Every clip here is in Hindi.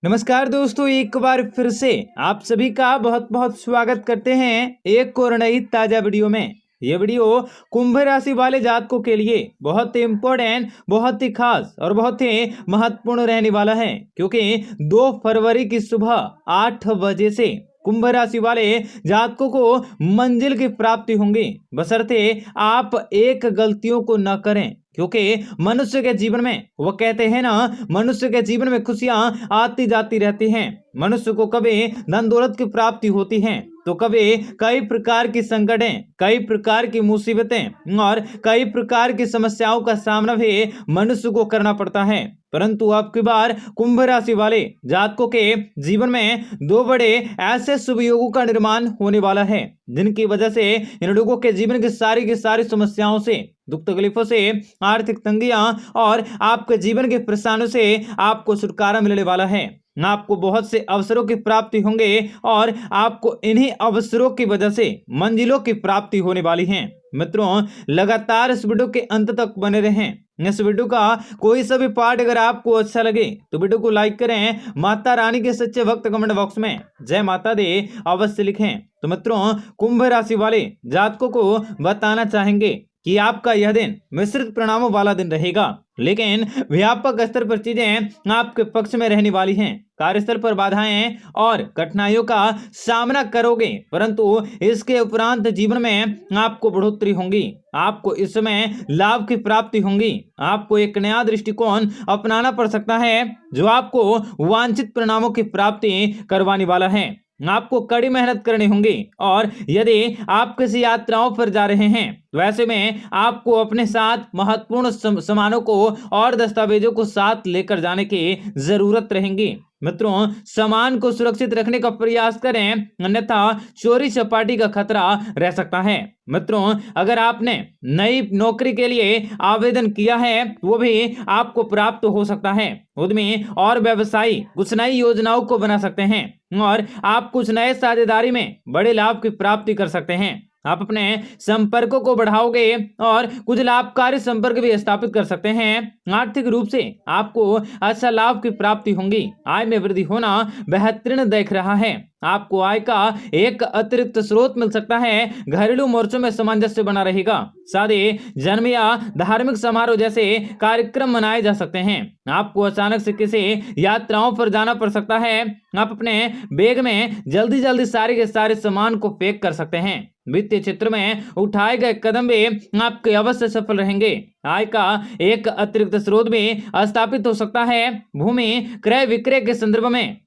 नमस्कार दोस्तों, एक बार फिर से आप सभी का बहुत बहुत स्वागत करते हैं एक और नई ताजा वीडियो में। ये वीडियो कुंभ राशि वाले जातकों के लिए बहुत ही इम्पोर्टेंट, बहुत ही खास और बहुत ही महत्वपूर्ण रहने वाला है, क्योंकि 2 फरवरी की सुबह 8 बजे से कुंभ राशि वाले जातकों को मंजिल की प्राप्ति होंगी, बशर्ते आप एक गलतियों को न करें। क्योंकि मनुष्य के जीवन में वो कहते हैं ना, मनुष्य के जीवन में खुशियां आती जाती रहती हैं। मनुष्य को कभी धन दौलत की प्राप्ति होती है तो कभी कई प्रकार की संकटें, कई प्रकार की मुसीबतें और कई प्रकार की समस्याओं का सामना भी मनुष्य को करना पड़ता है। परंतु अब की बार कुंभ राशि वाले जातकों के जीवन में 2 बड़े ऐसे शुभ योगों का निर्माण होने वाला है, जिनकी वजह से इन लोगों के जीवन की सारी समस्याओं से, दुख तकलीफों से, आर्थिक तंगियां और आपके जीवन के परेशानियों से आपको छुटकारा मिलने वाला है। आपको बहुत से अवसरों की प्राप्ति होंगे और आपको इन्हीं अवसरों की वजह से मंजिलों की प्राप्ति होने वाली है। मित्रों, लगातार इस वीडियो के अंत तक बने रहें। इस वीडियो का कोई सा भी पार्ट अगर आपको अच्छा लगे तो वीडियो को लाइक करें। माता रानी के सच्चे भक्त कमेंट बॉक्स में जय माता दी अवश्य लिखें। तो मित्रों, कुंभ राशि वाले जातकों को बताना चाहेंगे कि आपका यह दिन मिश्रित परिणामों वाला दिन रहेगा, लेकिन व्यापक स्तर पर चीजें आपके पक्ष में रहने वाली हैं। कार्यस्थल पर बाधाएं और कठिनाइयों का सामना करोगे, परंतु इसके उपरांत जीवन में आपको बढ़ोतरी होगी। आपको इस समय लाभ की प्राप्ति होगी। आपको एक नया दृष्टिकोण अपनाना पड़ सकता है, जो आपको वांछित परिणामों की प्राप्ति करवाने वाला है। आपको कड़ी मेहनत करनी होगी और यदि आप किसी यात्राओं पर जा रहे हैं तो ऐसे में आपको अपने साथ महत्वपूर्ण सामानों को और दस्तावेजों को साथ लेकर जाने की जरूरत रहेगी। मित्रों, सामान को सुरक्षित रखने का प्रयास करें, अन्यथा चोरी चपाटी का खतरा रह सकता है। मित्रों, अगर आपने नई नौकरी के लिए आवेदन किया है वो भी आपको प्राप्त हो सकता है। उद्यमी और व्यवसायी कुछ नई योजनाओं को बना सकते हैं और आप कुछ नए साझेदारी में बड़े लाभ की प्राप्ति कर सकते हैं। आप अपने संपर्कों को बढ़ाओगे और कुछ लाभकारी संपर्क भी स्थापित कर सकते हैं। आर्थिक रूप से आपको अच्छा लाभ की प्राप्ति होगी। आय में वृद्धि होना बेहतरीन दिख रहा है। आपको आय का एक अतिरिक्त स्रोत मिल सकता है। घरेलू मोर्चों में सामंजस्य बना रहेगा। शादी, जन्म या धार्मिक समारोह जैसे कार्यक्रम मनाए जा सकते हैं। आपको अचानक से किसी यात्राओं पर जाना पड़ सकता है। आप अपने बैग में जल्दी जल्दी सारे के सारे सामान को पैक कर सकते हैं। वित्तीय क्षेत्र में उठाए गए कदम भी आपके अवश्य सफल रहेंगे। आय का एक अतिरिक्त स्रोत भी स्थापित हो सकता है। भूमि क्रय विक्रय के संदर्भ में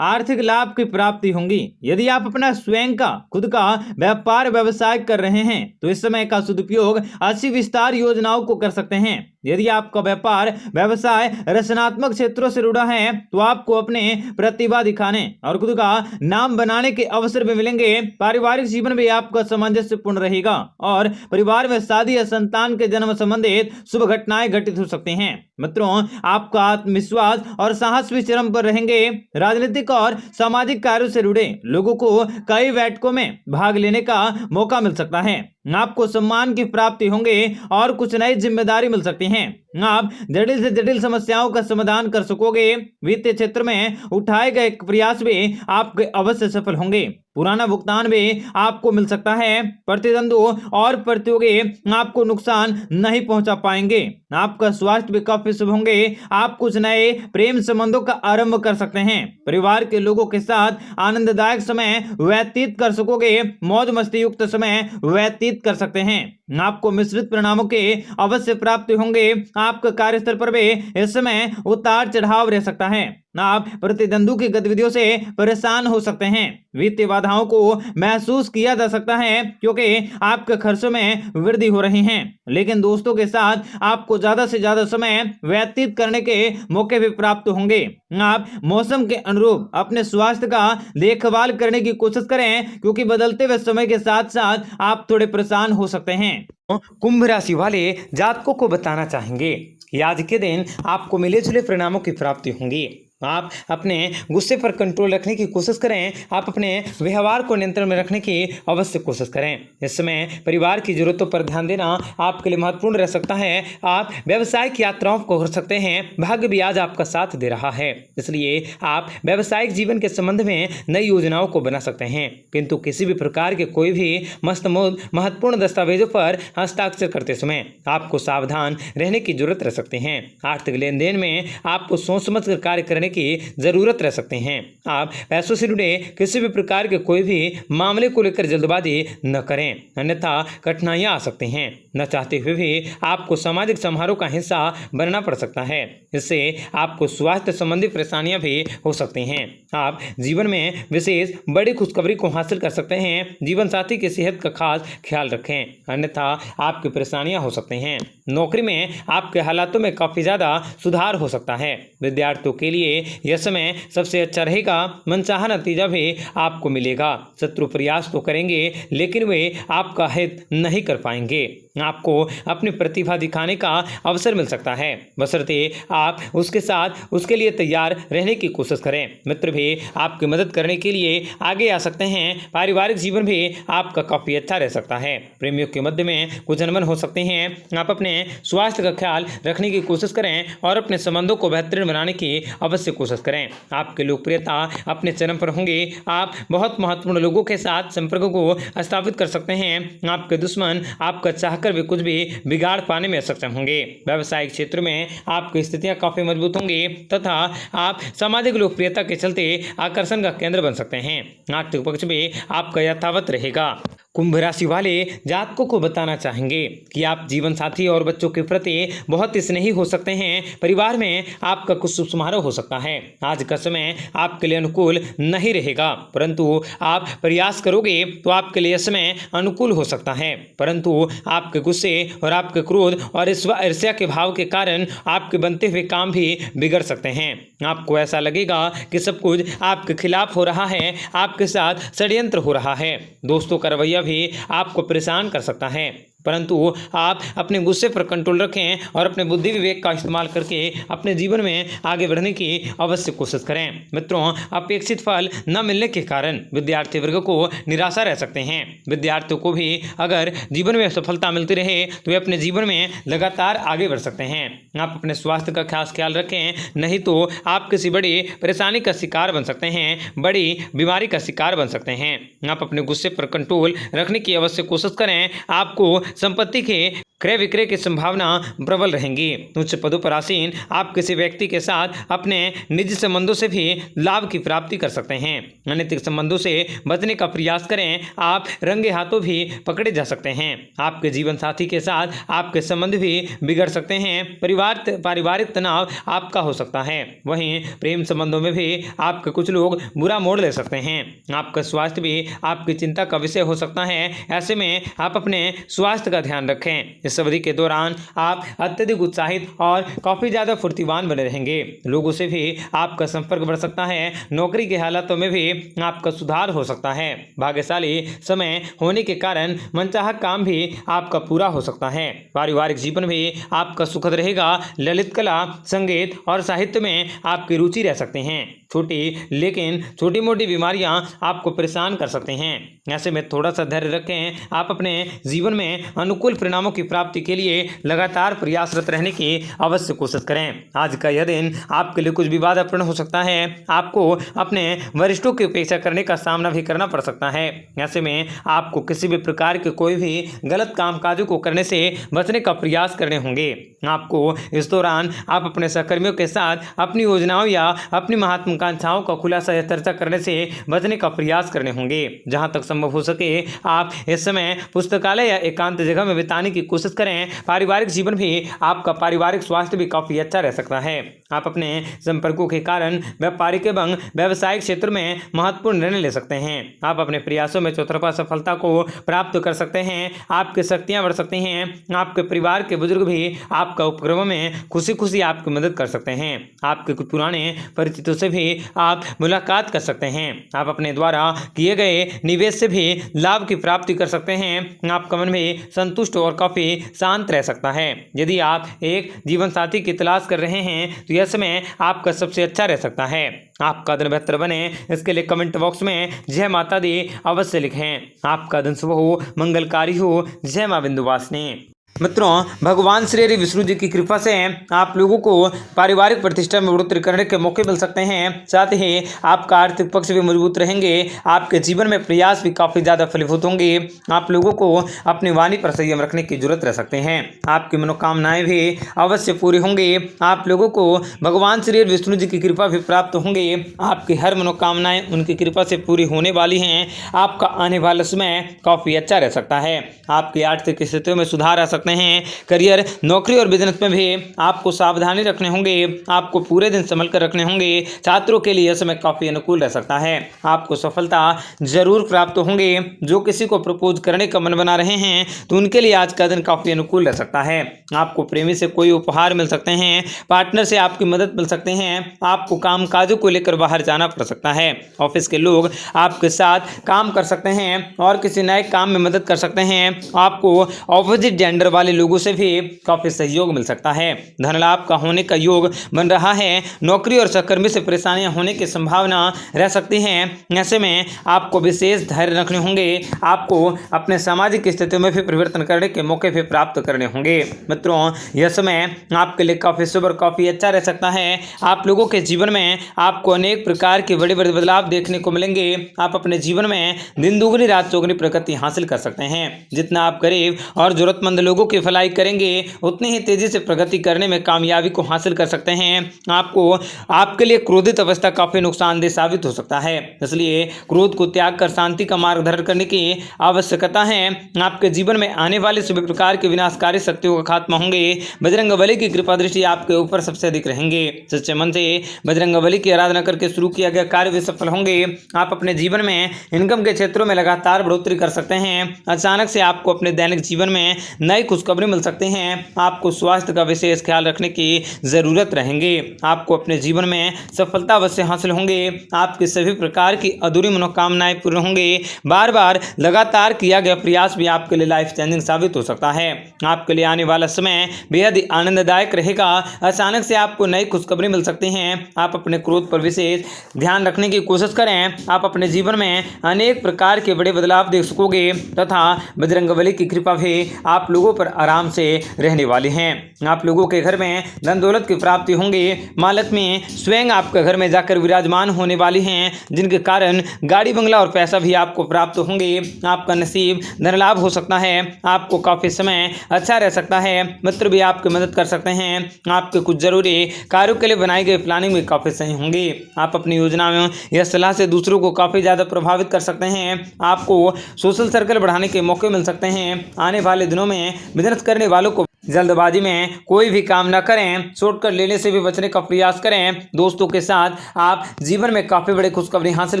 आर्थिक लाभ की प्राप्ति होगी। यदि आप अपना स्वयं का खुद का व्यापार व्यवसाय कर रहे हैं तो इस समय का सदुपयोग अच्छी विस्तार योजनाओं को कर सकते हैं। यदि आपका व्यापार व्यवसाय रचनात्मक क्षेत्रों से जुड़ा है तो आपको अपने प्रतिभा दिखाने और खुद का नाम बनाने के अवसर भी मिलेंगे। पारिवारिक जीवन भी आपका सामंजस्यपूर्ण रहेगा और परिवार में शादी या संतान के जन्म संबंधित शुभ घटनाएं घटित हो सकती हैं। मित्रों, आपका आत्मविश्वास और साहस भी चरम पर रहेंगे। राजनीतिक और सामाजिक कार्यों से जुड़े लोगों को कई बैठकों में भाग लेने का मौका मिल सकता है। आपको सम्मान की प्राप्ति होंगे और कुछ नई जिम्मेदारी मिल सकती है। आप जटिल से जटिल समस्याओं का समाधान कर सकोगे। वित्तीय क्षेत्र में उठाए गए प्रयास भी आपके अवश्य सफल होंगे। पुराना भुगतान भी आपको मिल सकता है। प्रतिद्वंदों और प्रतियोगी आपको नुकसान नहीं पहुंचा पाएंगे। आपका स्वास्थ्य भी काफी शुभ होंगे। आप कुछ नए प्रेम संबंधों का आरंभ कर सकते हैं। परिवार के लोगों के साथ आनंददायक समय व्यतीत कर सकोगे। मौज मस्ती युक्त समय व्यतीत कर सकते हैं। आपको मिश्रित परिणामों के अवश्य प्राप्ति होंगे। आपके कार्यस्थल पर भी इस समय उतार चढ़ाव रह सकता है। आप प्रतिद्वंदियों की गतिविधियों से परेशान हो सकते हैं। वित्तीय बाधाओं को महसूस किया जा सकता है क्योंकि आपके खर्चों में वृद्धि हो रही है, लेकिन दोस्तों के साथ आपको ज्यादा से ज्यादा समय व्यतीत करने के मौके भी प्राप्त होंगे। आप मौसम के अनुरूप अपने स्वास्थ्य का देखभाल करने की कोशिश करें, क्योंकि बदलते हुए समय के साथ साथ आप थोड़े परेशान हो सकते हैं। कुंभ राशि वाले जातकों को बताना चाहेंगे कि आज के दिन आपको मिले जुले परिणामों की प्राप्ति होंगी। आप अपने गुस्से पर कंट्रोल रखने की कोशिश करें। आप अपने व्यवहार को नियंत्रण में रखने की अवश्य कोशिश करें। इस समय परिवार की जरूरतों पर ध्यान देना आपके लिए महत्वपूर्ण रह सकता है। आप व्यावसायिक यात्राओं को कर सकते हैं। भाग्य भी आज आपका साथ दे रहा है, इसलिए आप व्यावसायिक जीवन के संबंध में नई योजनाओं को बना सकते हैं, किंतु किसी भी प्रकार के कोई भी महत्वपूर्ण दस्तावेजों पर हस्ताक्षर करते समय आपको सावधान रहने की जरूरत रह सकती है। आर्थिक लेन देन में आपको सोच समझ कर कार्य करने की जरूरत रह सकते हैं। आप पैसों से जुड़े किसी भी प्रकार के कोई भी मामले को लेकर जल्दबाजी न करें, अन्यथा कठिनाइयां आ सकती हैं। न चाहते हुए भी आपको सामाजिक समारोह का हिस्सा बनना पड़ सकता है। इससे आपको स्वास्थ्य संबंधी परेशानियां भी हो सकती हैं। आप जीवन में विशेष बड़ी खुशखबरी को हासिल कर सकते हैं। जीवन साथी की सेहत का खास ख्याल रखें, अन्यथा आपकी परेशानियां हो सकती हैं। नौकरी में आपके हालातों में काफी ज्यादा सुधार हो सकता है। विद्यार्थियों के लिए यह समय सबसे अच्छा रहेगा। मनचाहा नतीजा भी आपको मिलेगा। शत्रु प्रयास तो करेंगे, लेकिन वे आपका हित नहीं कर पाएंगे। आपको अपनी प्रतिभा दिखाने का अवसर मिल सकता है, बशर्ते आप उसके लिए तैयार रहने की कोशिश करें। मित्र भी आपकी मदद करने के लिए आगे आ सकते हैं। पारिवारिक जीवन भी आपका काफी अच्छा रह सकता है। प्रेमियों के मध्य में कुछ अनबन हो सकते हैं। आप अपने स्वास्थ्य का ख्याल रखने की कोशिश करें और अपने संबंधों को बेहतरीन बनाने की अवश्य कोशिश करें। आपकी लोकप्रियता अपने चरम पर होंगे। आप बहुत महत्वपूर्ण लोगों के साथ संपर्क को स्थापित कर सकते हैं। आपके दुश्मन आपका चाहकर भी कुछ भी बिगाड़ पाने में सक्षम होंगे। व्यावसायिक क्षेत्र में आपकी स्थितियां काफी मजबूत होंगी तथा आप सामाजिक लोकप्रियता के चलते आकर्षण का केंद्र बन सकते हैं। आर्थिक पक्ष भी आपका यथावत रहेगा। कुंभ राशि वाले जातकों को बताना चाहेंगे कि आप जीवन साथी और बच्चों के प्रति बहुत स्नेही हो सकते हैं। परिवार में आपका कुछ शुभ समारोह हो सकता है। आज का समय आपके लिए अनुकूल नहीं रहेगा, परंतु आप प्रयास करोगे तो आपके लिए समय अनुकूल हो सकता है। परंतु आपके गुस्से और आपके क्रोध और ईर्ष्या के भाव के कारण आपके बनते हुए काम भी बिगड़ सकते हैं। आपको ऐसा लगेगा कि सब कुछ आपके खिलाफ हो रहा है, आपके साथ षड्यंत्र हो रहा है। दोस्तों का रवैया भी आपको परेशान कर सकता है, परंतु आप अपने गुस्से पर कंट्रोल रखें और अपने बुद्धि विवेक का इस्तेमाल करके अपने जीवन में आगे बढ़ने की अवश्य कोशिश करें। मित्रों, अपेक्षित फल न मिलने के कारण विद्यार्थी वर्ग को निराशा रह सकते हैं। विद्यार्थियों को भी अगर जीवन में सफलता मिलती रहे तो वे अपने जीवन में लगातार आगे बढ़ सकते हैं। आप अपने स्वास्थ्य का खास ख्याल रखें, नहीं तो आप किसी बड़ी परेशानी का शिकार बन सकते हैं, बड़ी बीमारी का शिकार बन सकते हैं। आप अपने गुस्से पर कंट्रोल रखने की अवश्य कोशिश करें। आपको संपत्ति के क्रय विक्रय की संभावना प्रबल रहेंगी। उच्च पदों पर आसीन आप किसी व्यक्ति के साथ अपने निजी संबंधों से भी लाभ की प्राप्ति कर सकते हैं। अनैतिक संबंधों से बचने का प्रयास करें। आप रंगे हाथों भी पकड़े जा सकते हैं। आपके जीवन साथी के साथ आपके संबंध भी बिगड़ सकते हैं। पारिवारिक तनाव आपका हो सकता है। वहीं प्रेम संबंधों में भी आपके कुछ लोग बुरा मोड़ ले सकते हैं। आपका स्वास्थ्य भी आपकी चिंता का विषय हो सकता है। ऐसे में आप अपने स्वास्थ्य का ध्यान रखें। इस अवधि के दौरान आप अत्यधिक उत्साहित और काफी ज्यादा फुर्तीवान बने रहेंगे। लोगों से भी आपका संपर्क बढ़ सकता है। नौकरी के हालातों में भी आपका सुधार हो सकता है। भाग्यशाली समय होने के कारण मनचाहा काम भी आपका पूरा हो सकता है। पारिवारिक जीवन भी आपका सुखद रहेगा। ललित कला, संगीत और साहित्य में आपकी रुचि रह सकते हैं। छोटी मोटी बीमारियां आपको परेशान कर सकते हैं। ऐसे में थोड़ा सा धैर्य रखें। आप अपने जीवन में अनुकूल परिणामों की प्राप्ति के लिए लगातार प्रयासरत रहने की अवश्य कोशिश करें। आज का यह दिन आपके लिए कुछ विवादपूर्ण हो सकता है। आपको अपने वरिष्ठों की उपेक्षा करने का सामना भी करना पड़ सकता है। ऐसे में आपको किसी भी प्रकार के कोई भी गलत कामकाजों को करने से बचने का प्रयास करने होंगे। आपको इस दौरान आप अपने सहकर्मियों के साथ अपनी योजनाओं या अपनी महत्वाकांक्षाओं का खुलासा चर्चा करने से बचने का प्रयास करने होंगे। जहां तक संभव हो सके आप इस समय पुस्तकालय या एकांत जगह में बिताने की कोशिश करें। पारिवारिक जीवन भी आपका पारिवारिक स्वास्थ्य भी काफी अच्छा रह सकता है। आप अपने संपर्कों के कारण व्यापारिक एवं व्यावसायिक क्षेत्र में महत्वपूर्ण निर्णय ले सकते हैं। आप अपने प्रयासों में चौतरफा सफलता को प्राप्त कर सकते हैं। आपकी शक्तियां बढ़ सकती हैं। आपके परिवार के बुजुर्ग भी आपका उपक्रमों में खुशी खुशी आपकी मदद कर सकते हैं। आपके कुछ पुराने परिचितों से भी आप मुलाकात कर सकते हैं। आप अपने द्वारा किए गए निवेश से से भी लाभ की प्राप्ति कर सकते हैं। आपका मन भी संतुष्ट और काफी शांत रह सकता है। यदि आप एक जीवन साथी की तलाश कर रहे हैं तो यह समय आपका सबसे अच्छा रह सकता है। आपका दिन बेहतर बने इसके लिए कमेंट बॉक्स में जय माता दी अवश्य लिखें। आपका दिन शुभ हो, मंगलकारी हो। जय मां विंध्यवासिनी। मित्रों, भगवान श्री हरि विष्णु जी की कृपा से आप लोगों को पारिवारिक प्रतिष्ठा में बढ़ोतरी करने के मौके मिल सकते हैं। साथ ही आपका आर्थिक पक्ष भी मजबूत रहेंगे। आपके जीवन में प्रयास भी काफी ज्यादा फलीभूत होंगे। आप लोगों को अपनी वाणी पर संयम रखने की जरूरत रह सकते हैं। आपकी मनोकामनाएं भी अवश्य पूरी होंगी। आप लोगों को भगवान श्री हरि विष्णु जी की कृपा भी प्राप्त होंगे। आपकी हर मनोकामनाएं उनकी कृपा से पूरी होने वाली हैं। आपका आने वाला समय काफी अच्छा रह सकता है। आपकी आर्थिक स्थितियों में सुधार आ सकता हैं। करियर, नौकरी और बिजनेस में भी आपको सावधानी रखने होंगे। आपको पूरे दिन संभल कर रखने होंगे। छात्रों के लिए यह समय काफी अनुकूल रह सकता है। आपको सफलता जरूर प्राप्त होंगे। जो किसी को प्रपोज करने का मन बना रहे हैं तो उनके लिए आज का दिन काफी अनुकूल रह सकता है। आपको प्रेमी से कोई उपहार मिल सकते हैं। पार्टनर से आपकी मदद मिल सकते हैं। आपको काम काजों को लेकर बाहर जाना पड़ सकता है। ऑफिस के लोग आपके साथ काम कर सकते हैं और किसी नए काम में मदद कर सकते हैं। आपको ऑपोजिट जेंडर वाले लोगों से भी काफी सहयोग मिल सकता है। धन लाभ का होने का योग बन रहा है। नौकरी और सहकर्मी से परेशानियां होने की संभावना रह सकती हैं। ऐसे में आपको विशेष धैर्य रखने होंगे। आपको अपने सामाजिक स्थितियों में भी परिवर्तन करने के मौके भी प्राप्त करने होंगे। मित्रों, यह समय आपके लिए काफी शुभ और काफी अच्छा रह सकता है। आप लोगों के जीवन में आपको अनेक प्रकार के बड़े बड़े बदलाव देखने को मिलेंगे। आप अपने जीवन में दिन दुगनी रात चौगुनी प्रगति हासिल कर सकते हैं। जितना आप गरीब और जरूरतमंद लोगों की भलाई करेंगे उतनी ही तेजी से प्रगति करने में कामयाबी को हासिल कर सकते हैं। आपको आपके लिए क्रोधित अवस्था काफी नुकसानदेह साबित हो सकता है। इसलिए क्रोध को त्याग कर शांति का मार्ग धारण करने की आवश्यकता है। आपके जीवन में आने वाले सभी प्रकार के विनाशकारी शक्तियों का खात्मा होंगे। बजरंगबली की कृपा दृष्टि आपके ऊपर सबसे अधिक रहेंगे। सच्चे मन से बजरंगबली की आराधना करके शुरू किया गया कार्य भी सफल होंगे। आप अपने जीवन में इनकम के क्षेत्रों में लगातार बढ़ोतरी कर सकते हैं। अचानक से आपको अपने दैनिक जीवन में नई खुशखबरी मिल सकते हैं। आपको स्वास्थ्य का विशेष ख्याल रखने की जरूरत रहेंगे। आपको अपने जीवन में सफलता अवश्य हासिल होंगे। आपकी सभी प्रकार की अधूरी मनोकामनाएं पूर्ण होंगे। बार बार लगातार किया गया प्रयास भी आपके लिए लाइफ चेंजिंग साबित हो सकता है। आपके लिए आने वाला समय बेहद ही आनंददायक रहेगा। अचानक से आपको नई खुशखबरी मिल सकती है। आप अपने क्रोध पर विशेष ध्यान रखने की कोशिश करें। आप अपने जीवन में अनेक प्रकार के बड़े बदलाव देख सकोगे तथा बजरंगबली की कृपा भी आप लोगों पर आराम से रहने वाली हैं। आप लोगों के घर में धन दौलत की प्राप्ति होंगे। मां लक्ष्मी स्वयं आपके घर में जाकर विराजमान होने वाली हैं, जिनके कारण गाड़ी बंगला और पैसा भी आपको प्राप्त होंगे। आपका नसीब धन लाभ हो सकता है। आपको काफी समय अच्छा रह सकता है। मित्र भी आपकी मदद कर सकते हैं। आपके कुछ जरूरी कार्यों के लिए बनाई गई प्लानिंग भी काफी सही होंगी। आप अपनी योजना में यह सलाह से दूसरों को काफी ज्यादा प्रभावित कर सकते हैं। आपको सोशल सर्कल बढ़ाने के मौके मिल सकते हैं। आने वाले दिनों में बिजनेस करने वालों को जल्दबाजी में कोई भी काम न करें। शॉर्टकट लेने से भी बचने का प्रयास करें। दोस्तों के साथ आप जीवन में काफी बड़ी खुशखबरी हासिल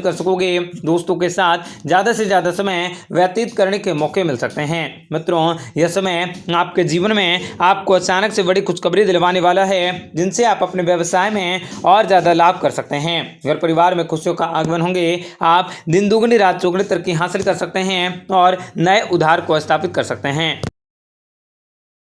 कर सकोगे। दोस्तों के साथ ज्यादा से ज्यादा समय व्यतीत करने के मौके मिल सकते हैं। मित्रों, यह समय आपके जीवन में आपको अचानक से बड़ी खुशखबरी दिलवाने वाला है, जिनसे आप अपने व्यवसाय में और ज्यादा लाभ कर सकते हैं। घर परिवार में खुशियों का आगमन होंगे। आप दिन दुगनी रात चौगुनी तरक्की हासिल कर सकते हैं और नए उधार को स्थापित कर सकते हैं।